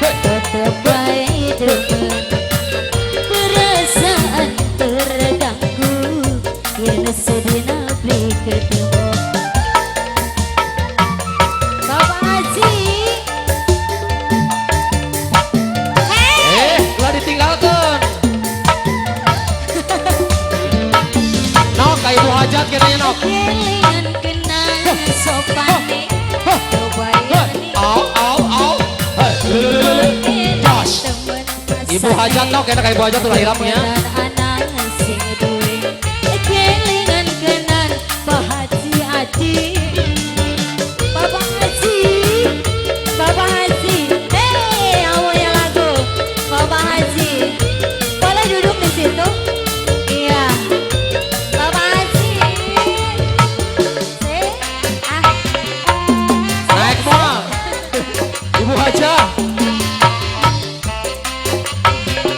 Tetep baik demen perasaan terganggu yang sedina beli ketemu Bapak Haji lah ditinggalkan nok kayak ibu hajat katanya nok kelingan kenang sopane dobayani Josh ibu hajat nok enak kayak ibu hajat tuh lahirapnya anak sing duwe kelingan kenang Pak Haji Adi Bapak Haji Bapak Haji awalnya lagu Bapak Haji boleh duduk di situ iya Bapak Haji naik moal ibu hajat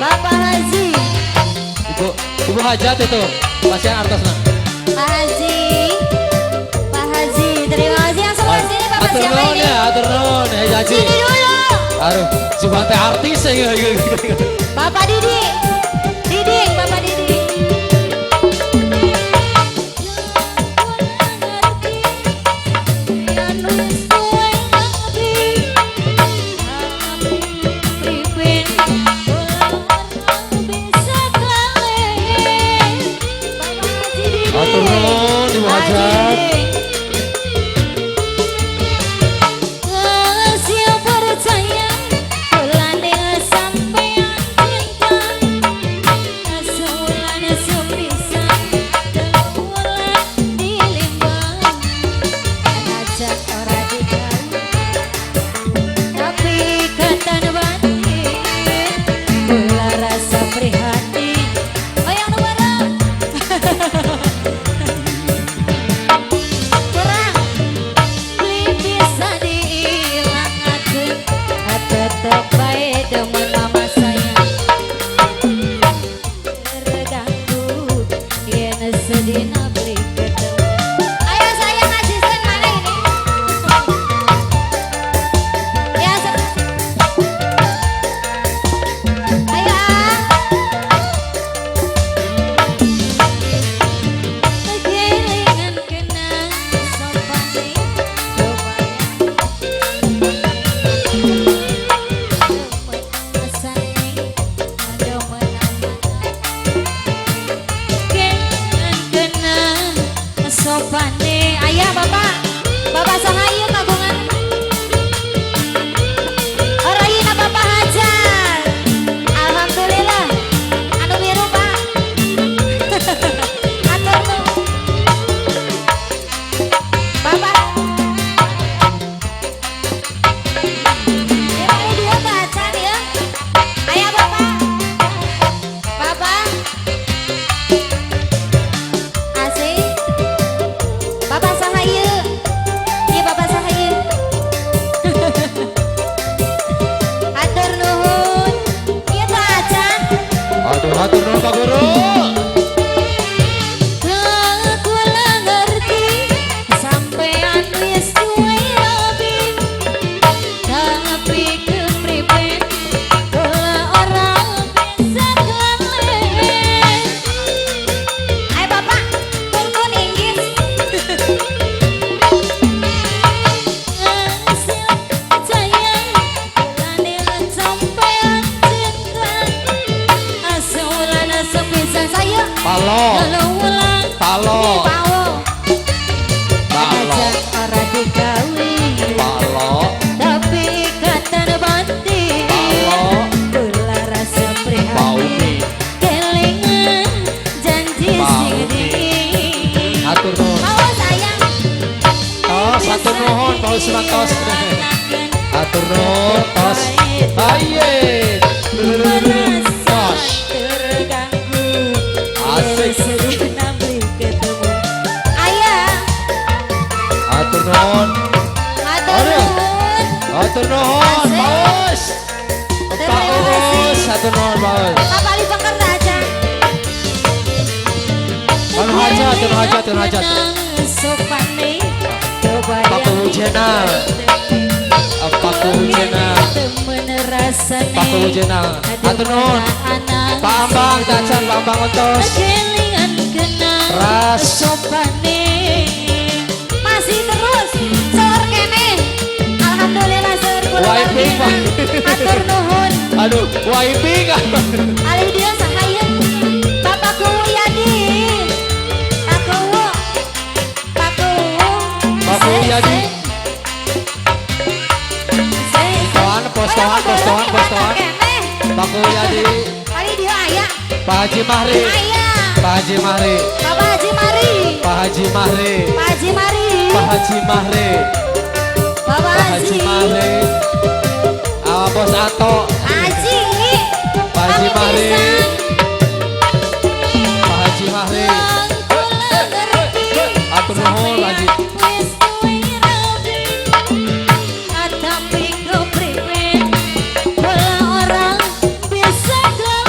Bapak Haji ibu hajat itu pasien artosna Pak Haji Pak Haji terima kasih yang sebelah sini Bapak atur siapa nuhun ini ya atur nuhun ya Haji sini dulu aduh cuma teh artis ya Bapak Didi Diding Bapak Didi atur nuhun ibu hajat sedina beli ketemu ayo sayang asisten mana ini ya ayo kelingan kenang sopane sopane ayah bapak bapak sahayu kagungan orangina bapak hajar alhamdulillah anu biru pak atur nu bapak ini dua baca ya ayah bapak asik Bapak Sahayu, iya Bapak Sahayu. Atur nuhun, iya Pak Acan. atur nuhun Pak Guru. Aku lah ngerti, sampean wis duwe hobi, tapi kepriben, kula orang bisa kelalen. Ayo Bapak, tunggu ninggis. Palo palo ajak orang digawe palo tapi ikatan batin palo kula rasa prihatin Paumi kelingan janji sing di atur nuhun awas sayang atur nuhun Paus Mantos atur nuhun tos aye Josh terganggu asik sedina beli ketemu ayah atur nuhun atur nuhun Paus Paus atur nuhun Paus Bapak Li Pekerja aja tun hajat, tun hajat. Sopane Paku Wujena. Paku Wujena. temen rasane Paku Wujena. Atur nuhun. Pak Ambang, tacan Pak Ambang ontos. kelingan kenang Ras. sopane masih terus sor kene alhamdulillah sor kula Wiping, panjenengan. Atur nuhun Aduh, wiping. alih dia sahayang Bapak Kuwu Yadi Pak Kuwu Pak Kuwu Pak Kuwu Yadi. Postoan. Paku Yadi. alih dia ayah Pak Haji Mahri. ayah Pak Haji Mahri. Bapak Haji Mari Pak Haji Mahri. Pak Haji Mari Pak Haji Mahri. Bapak Pak Haji Mahri. Bos Ato. Haji Pak Haji kami Mahri. pisan. Pak Haji Mahri. Atur nuhun Haji.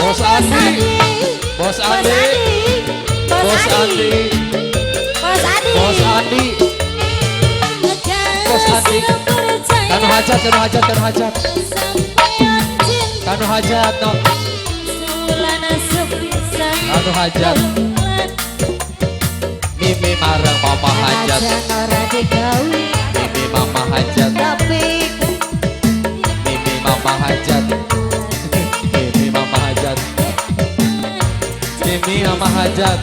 Bos Andi. Bos Andi. Bos Andi. Bos Andi. Bos Andi. Kanu hajat. Kanu hajat no. Kanu hajat. Mimi marang mama hajat. Mimi mama hajat. Mimi mama hajat. Mimi mama hajat. Mimi mama hajat.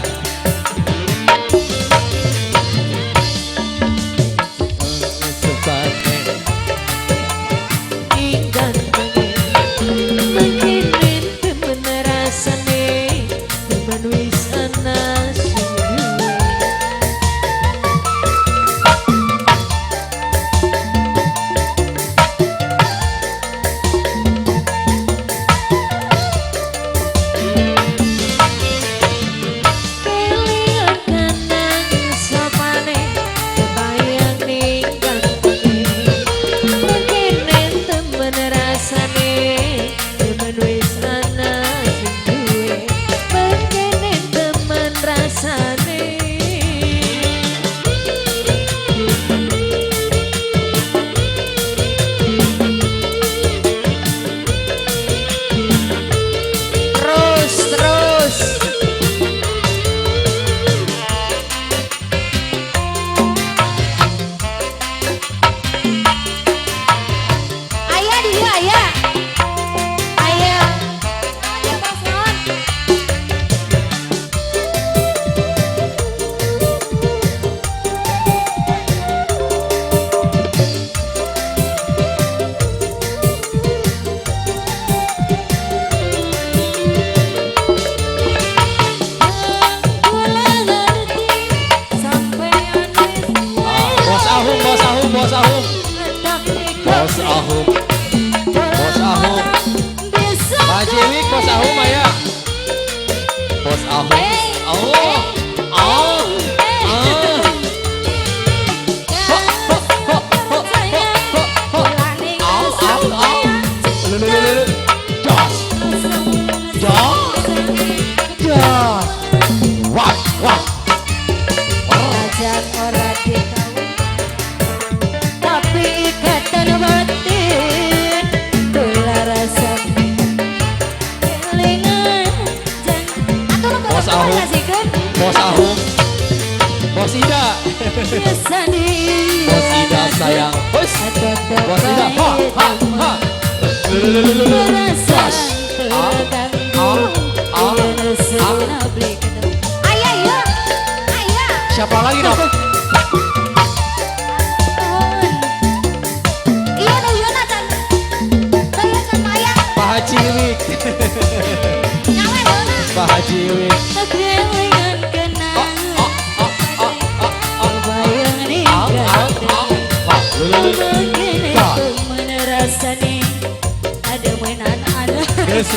Bos Ahum, Bos Ida, Bos Ida sayang, Bos Ida, ha. Ayah, ayah. Siapa lagi dong? Iya, Yonatan. Saya Maya. Pak Haji Wik, Nyawa Yona. Pak Haji Wik. Kelingan kenang. Bayang di ada mainan ada. Guys,